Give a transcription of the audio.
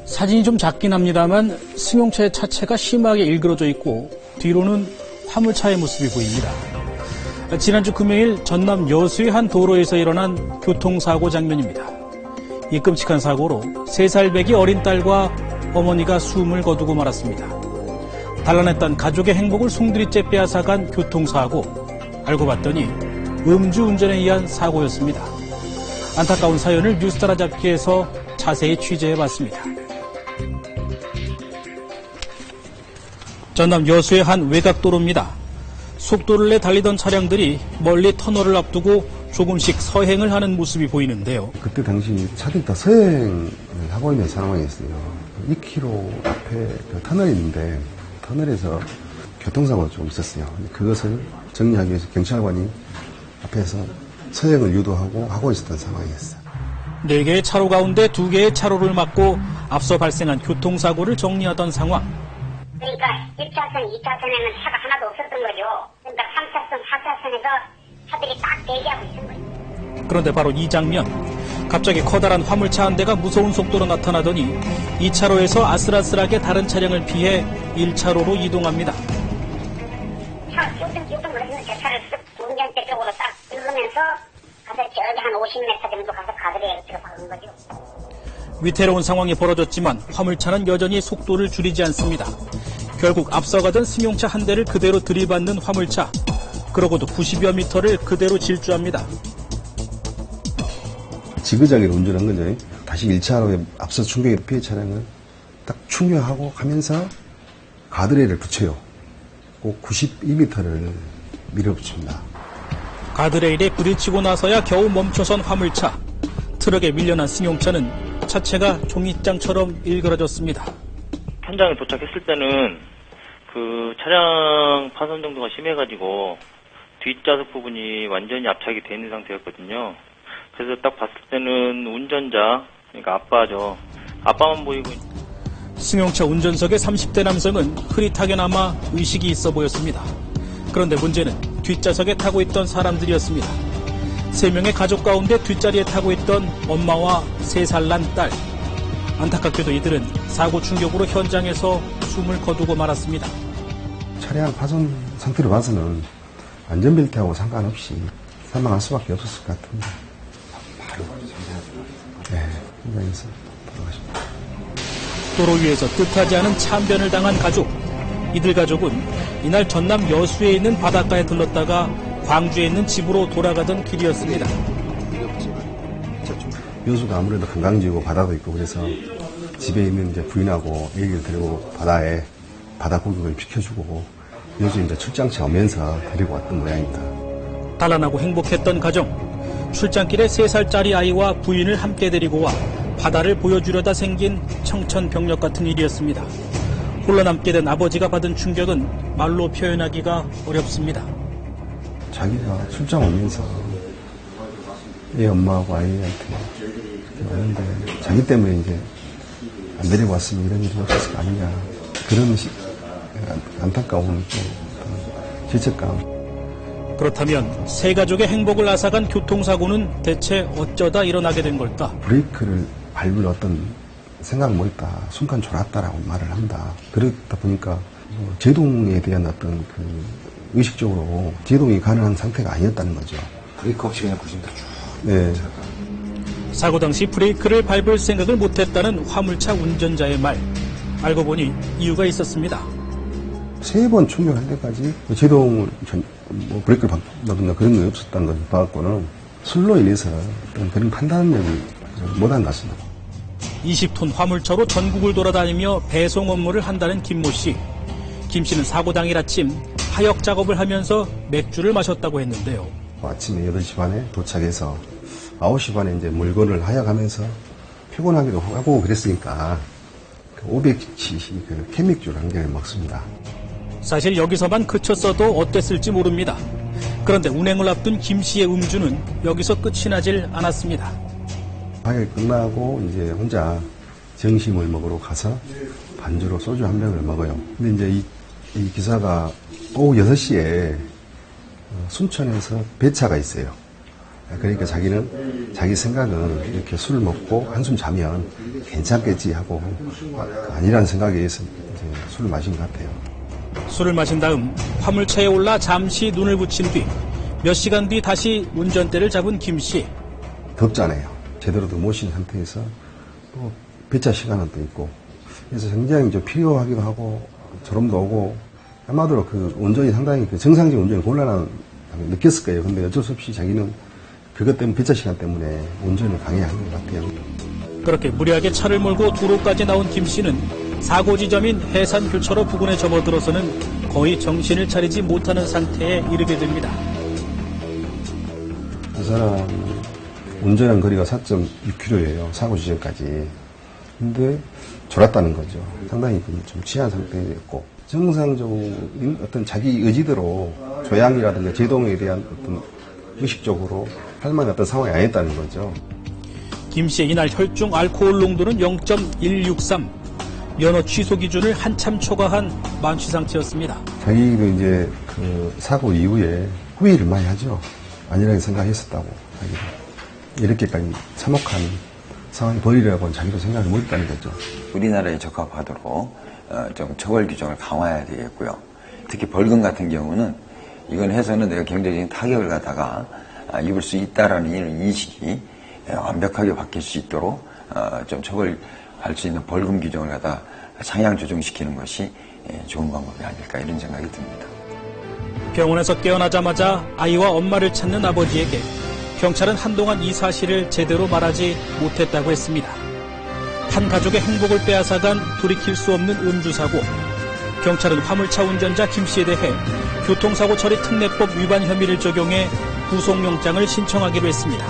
사진이 좀 작긴 합니다만 승용차의 차체가 심하게 일그러져 있고 뒤로는 화물차의 모습이 보입니다. 지난주 금요일 전남 여수의 한 도로에서 일어난 교통사고 장면입니다. 이 끔찍한 사고로 3살 배기 어린 딸과 어머니가 숨을 거두고 말았습니다. 단란했던 가족의 행복을 송두리째 빼앗아간 교통사고. 알고 봤더니 음주운전에 의한 사고였습니다. 안타까운 사연을 뉴스 따라잡기에서 자세히 취재해봤습니다. 전남 여수의 한 외곽도로입니다. 속도를 내 달리던 차량들이 멀리 터널을 앞두고 조금씩 서행을 하는 모습이 보이는데요. 그때 당시 차들이 다 서행을 하고 있는 상황이었어요. 2km 앞에 그 터널이 있는데 터널에서 교통사고가 좀 있었어요. 그것을 정리하기 위해서 경찰관이 앞에서 서행을 유도하고 하고 있었던 상황이었어요. 4개의 차로 가운데 2개의 차로를 막고 앞서 발생한 교통사고를 정리하던 상황. 그러니까 1차선, 2차선에는 차가 하나도 없었던 거죠. 그러니까 3차선, 4차선에서 차들이 딱 대기하고 있는 거예요. 그런데 바로 이 장면. 갑자기 커다란 화물차 한 대가 무서운 속도로 나타나더니 2차로에서 아슬아슬하게 다른 차량을 피해 1차로로 이동합니다. 차 요즘 그러면 제 차를 쓱 운전대 쪽으로 딱 들으면서 가서 저기 한 50m 정도 가서 가드레일을 들어박은 거죠. 위태로운 상황이 벌어졌지만 화물차는 여전히 속도를 줄이지 않습니다. 결국 앞서가던 승용차 한 대를 그대로 들이받는 화물차. 그러고도 90여 미터를 그대로 질주합니다. 지그재그로 운전한 거죠. 다시 1차로에 앞서 충격에 피해 차량을 딱 충격하고 가면서 가드레일을 붙여요. 꼭 92m를 밀어붙입니다. 가드레일에 부딪히고 나서야 겨우 멈춰선 화물차. 트럭에 밀려난 승용차는 차체가 종이장처럼 일그러졌습니다. 현장에 도착했을 때는 그 차량 파손 정도가 심해가지고 뒷좌석 부분이 완전히 압착이 돼 있는 상태였거든요. 그래서 딱 봤을 때는 운전자, 그러니까 아빠죠. 아빠만 보이고. 승용차 운전석의 30대 남성은 흐릿하게나마 의식이 있어 보였습니다. 그런데 문제는 뒷좌석에 타고 있던 사람들이었습니다. 3명의 가족 가운데 뒷자리에 타고 있던 엄마와 3살 난 딸. 안타깝게도 이들은 사고 충격으로 현장에서 숨을 거두고 말았습니다. 차량 파손 상태로 봐서는 안전벨트하고 상관없이 사망할 수밖에 없었을 것 같습니다. 바로 네, 현장에서 돌아가십니다. 도로 위에서 뜻하지 않은 참변을 당한 가족. 이들 가족은 이날 전남 여수에 있는 바닷가에 들렀다가 광주에 있는 집으로 돌아가던 길이었습니다. 여수가 아무래도 관광지고 바다도 있고 그래서 집에 있는 이제 부인하고 애기를 데리고 바다에 바다 구경을 시켜주고 여수 이제 출장차 오면서 데리고 왔던 모양입니다. 단란하고 행복했던 가정. 출장길에 3살짜리 아이와 부인을 함께 데리고 와 바다를 보여주려다 생긴 청천벽력 같은 일이었습니다. 홀로 남게 된 아버지가 받은 충격은 말로 표현하기가 어렵습니다. 자기가 출장 오면서 애 엄마하고 아이한테 왔는데 자기 때문에 이제 안 데리고 왔으면 이런 일이 없었을 거 아니냐. 그런 안타까운 죄책감. 그렇다면 세 가족의 행복을 앗아간 교통사고는 대체 어쩌다 일어나게 된 걸까? 브레이크를 밟을 어떤 생각 못했다. 순간 졸았다라고 말을 합니다. 그러다 보니까 제동에 대한 어떤 그 의식적으로 제동이 가능한 상태가 아니었다는 거죠. 브레이크 없이 그냥 90m 쭉. 네. 사고 당시 브레이크를 밟을 생각을 못했다는 화물차 운전자의 말. 알고 보니 이유가 있었습니다. 3번 충격할 때까지 제동을 브레이크를 밟는다든가 그런 게 없었다는 걸 봐갖고는 술로 인해서 어떤 그런 판단력을 못한 것 같습니다. 20톤 화물차로 전국을 돌아다니며 배송 업무를 한다는 김모 씨. 김 씨는 사고 당일 아침 하역 작업을 하면서 맥주를 마셨다고 했는데요. 아침에 8시 반에 도착해서 9시 반에 이제 물건을 하역하면서 피곤하기도 하고 그랬으니까 500cc 그 캔맥주를 한 개를 먹습니다. 사실 여기서만 그쳤어도 어땠을지 모릅니다. 그런데 운행을 앞둔 김 씨의 음주는 여기서 끝이 나질 않았습니다. 하역이 끝나고 이제 혼자 점심을 먹으러 가서 반주로 소주 한 병을 먹어요. 근데 이제 이 기사가 오후 6시에 순천에서 배차가 있어요. 그러니까 자기는 자기 생각은 이렇게 술을 먹고 한숨 자면 괜찮겠지 하고 아니라는 생각에 의해서 이제 술을 마신 것 같아요. 술을 마신 다음 화물차에 올라 잠시 눈을 붙인 뒤 몇 시간 뒤 다시 운전대를 잡은 김 씨. 덥잖아요. 제대로도 못 쉰 상태에서 또 배차 시간은 또 있고 그래서 굉장히 좀 필요하기도 하고 졸음도 오고 아마도 그 운전이 상당히 그 정상적인 운전이 곤란한 느꼈을 거예요. 근데 어쩔 수 없이 자기는 그것 때문에 배차 시간 때문에 운전을 강행한 것 같아요. 그렇게 무리하게 차를 몰고 도로까지 나온 김 씨는 사고 지점인 해산교차로 부근에 접어들어서는 거의 정신을 차리지 못하는 상태에 이르게 됩니다. 그 사람 운전한 거리가 4.6km예요. 사고 지점까지. 근데 졸았다는 거죠. 상당히 좀 취한 상태였고 정상적인 어떤 자기 의지대로 조향이라든가 제동에 대한 어떤 의식적으로 할 만한 어떤 상황이 아니었다는 거죠. 김 씨의 이날 혈중 알코올 농도는 0.163. 면허 취소 기준을 한참 초과한 만취 상태였습니다. 자기도 이제 그 사고 이후에 후회를 많이 하죠. 아니라고 생각했었다고. 자기도. 이렇게까지 참혹한 상황이 벌이라고는 자기도 생각을 못했다는 거죠. 우리나라에 적합하도록 좀 처벌 규정을 강화해야 되겠고요. 특히 벌금 같은 경우는 이건 해서는 내가 경제적인 타격을 갖다가 입을 수 있다라는 이런 인식이 완벽하게 바뀔 수 있도록 좀 처벌할 수 있는 벌금 규정을 갖다 상향 조정시키는 것이 좋은 방법이 아닐까 이런 생각이 듭니다. 병원에서 깨어나자마자 아이와 엄마를 찾는 아버지에게 경찰은 한동안 이 사실을 제대로 말하지 못했다고 했습니다. 한 가족의 행복을 빼앗아간 돌이킬 수 없는 음주사고. 경찰은 화물차 운전자 김 씨에 대해 교통사고 처리 특례법 위반 혐의를 적용해 구속영장을 신청하기로 했습니다.